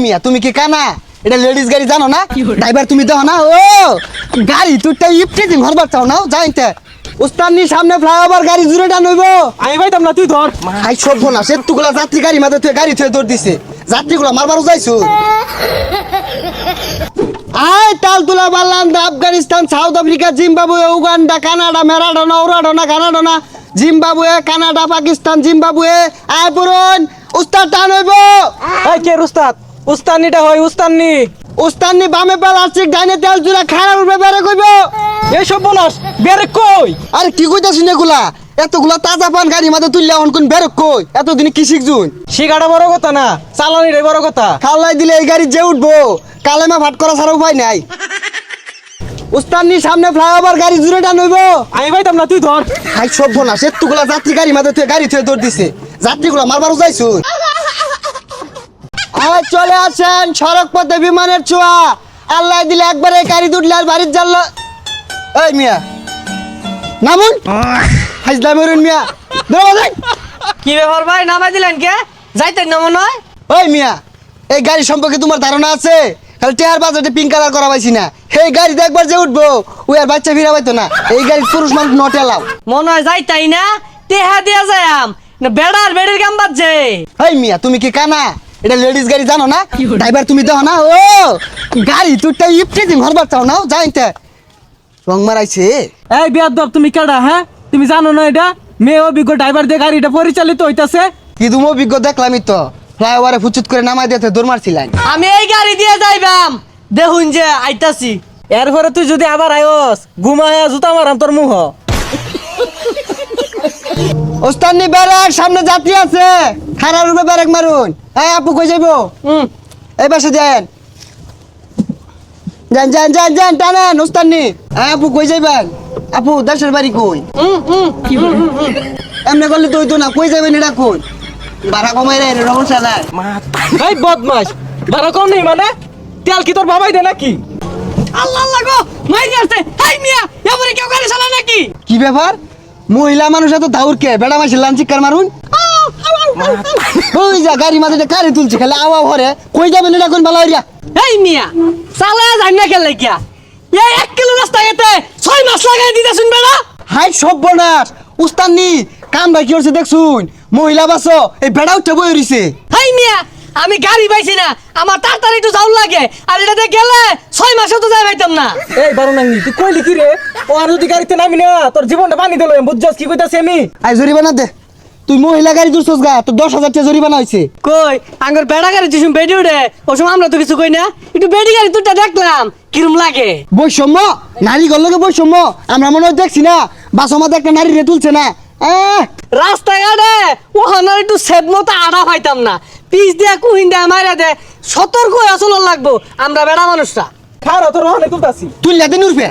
মিয়া তুমি কি কানা এটা লেডিস গাড়ি জানো না ড্রাইভার তুমি দেখো না ও গাড়ি তুইটা ইপটিং হরবার চাও না যাইতে উস্তানি সামনে ফ্লাইওভার গাড়ি জুড়ে টান হইব আমি ভাইতাম না তুই ধর আই সব না সেতুগুলা যাত্রী গাড়ি মাঝে তুই গাড়ি থুয়ে দৌড় দিছে যাত্রীগুলা মারবারও যাইছো আয় তাল তুলা বাল্লান Afghanistan South Africa Zimbabwe Uganda Canada Maradona ওরাডোনা কানাডোনা জিম্বাবুয়ে কানাডা পাকিস্তান জিম্বাবুয়ে আয় পুরন উস্তাদ টান হইব এই কে উস্তাদ উস্তানিটা হয় উস্তানি উস্তানি বামে প্লাস্টিক ডাইনে তেল জুড়ে খারাপ উপরে বেরে কইব এই সব বনাস বেরে কই আরে কি কইতাছিস এগুলা এতগুলা তাজা পান গাড়ি মাঝে তুললে এখন কোন বেরক কই এতদিন কি শিখছুন শিকাটা বড় কথা না চালানিটাই বড় কথা খাল্লাই দিলে এই গাড়ি যে উঠবো কালেমা ফাট করা ছাড়া উপায় নাই উস্তানির সামনে ফ্লাইওভার গাড়ি জুড়ে টান হইব আমি ভাইতাম না তুই ধর হাই সভ্য না সেতুগুলা যাত্রী গাড়ি মাঝে তুই গাড়ি থুয়ে দৌড় দিছে যাত্রীগুলা মারবারও যাইছুন আয় চলে আসেন সড়ক পথে বিমানের ছোঁয়া আল্লাহ দিলে একবারে গাড়ি দুটলে আর বাড়ির জানলো এই মিয়া নামুন হাইজলামেরুন মিয়া দৌড়া কি ব্যাপার ভাই নামাই দিলেন কে যাইতেন না মনে হয় ওই মিয়া এই গাড়ি সম্পর্কে তোমার ধারণা আছে খালি টেয়ার বাজেটে পিঙ্ক কালার করা পাইছি না এই গাড়িতে একবার যে উঠবো ওই আর বাচ্চা ফিরা পাইতো না এই গাড়ি পুরুষ মানুষ নট এলাও মনে হয় যাইতাই না তেহা দিয়া যায়াম না বেড়ার বেড়ের কাম বাজছে এই মিয়া তুমি কি কানা এটা লেডিস গাড়ি জানো না ড্রাইভার তুমি দেখো না ও গাড়ি তুইটা ইপটিং হরবার চাও না যাইতে রং মারাইছে এই বিয়াদব তুমি কেডা হ্যাঁ তুমি জানো না এটা মেয়ে অভিজ্ঞ ড্রাইভার দিয়ে গাড়িটা পরিচালিত হইতাছে কি তুমি অভিজ্ঞ দেখলামই তো ফ্লাইওভারে ফুচুত করে নামাই দিতে দৌড় মারছিলেন আমি এই গাড়ি দিয়ে যাইবাম দেখুন যে আইতাছি এরপরে তুই যদি আবার আয়স ঘুমায়া জুতা মারাম তোর মুহ ওস্তানি ব্যারেক সামনে যাত্রী আছে খারাপ রূপে ব্যারেক মারুন এই আপু কই যাইবো এই পাশে দেন যান যান যান যান টানেন ওস্তানি আপু কই যাইবেন আপু দেশের বাড়ি কই এমনি করলে তো হইতো না কই যাবেন এটা কই ভাড়া কমাই রে সমস্যা নাই এই বদমাস ভাড়া কম নেই মানে তেল কি তোর বাবাই দে নাকি আল্লাহ আল্লাহ গো মাইরে আসছে হাই মিয়া এবারে কেউ গাড়ি চালায় নাকি কি ব্যাপার মহিলা মানুষ এত দাউর কে বেড়া মাসে লাঞ্চি কার মারুন ওই যা গাড়ি মাঝে কারে তুলছে খালি আওয়া ভরে কই যাবেন এটা কোন ভালো হইয়া এই মিয়া চালায় যাই না কেন লাগিয়া এই 1 কিলো রাস্তা গেতে 6 মাস লাগাই দিতেছুন বেড়া হাই সর্বনাশ উস্তানি কাম ভাই কি হচ্ছে দেখছুন মহিলা বাসো এই বেড়া উঠে বই রইছে হাই মিয়া আমি গাড়ি পাইছি না আমার তাড়াতাড়ি একটু যাওয়ার লাগে আর এটাতে গেলে 6 মাসও তো যাই পাইতাম না এই বারো নাঙ্গি তুই কইলি কি রে ও আর যদি গাড়িতে নামি না তোর জীবনটা পানি দিল বুঝছস কি কইতাছি আমি আই জরিমানা দে তুই মহিলা গাড়ি দুরছস গা তো 10,000 টাকা জরিমানা হইছে কই আঙ্গুর বেড়া গাড়ি তুই বেডি উঠে ও সময় আমরা তো কিছু কই না একটু বেডি গাড়ি তুইটা দেখলাম কিরম লাগে বৈষম্য নারী গল্লকে বৈষম্য আমরা মনে হয় দেখছি না বাসের মধ্যে একটা নারী রে তুলছে না রাস্তাঘাটে ওখানে একটু সেদ মতো আড়া পাইতাম না পিস দিয়া কুহিন দেয়া মাইরা দে সতর্ক হয়ে আসল লাগবো আমরা বেড়া মানুষরা খারা তোর ওখানে তুলতাছি তুই লেদিন উঠবে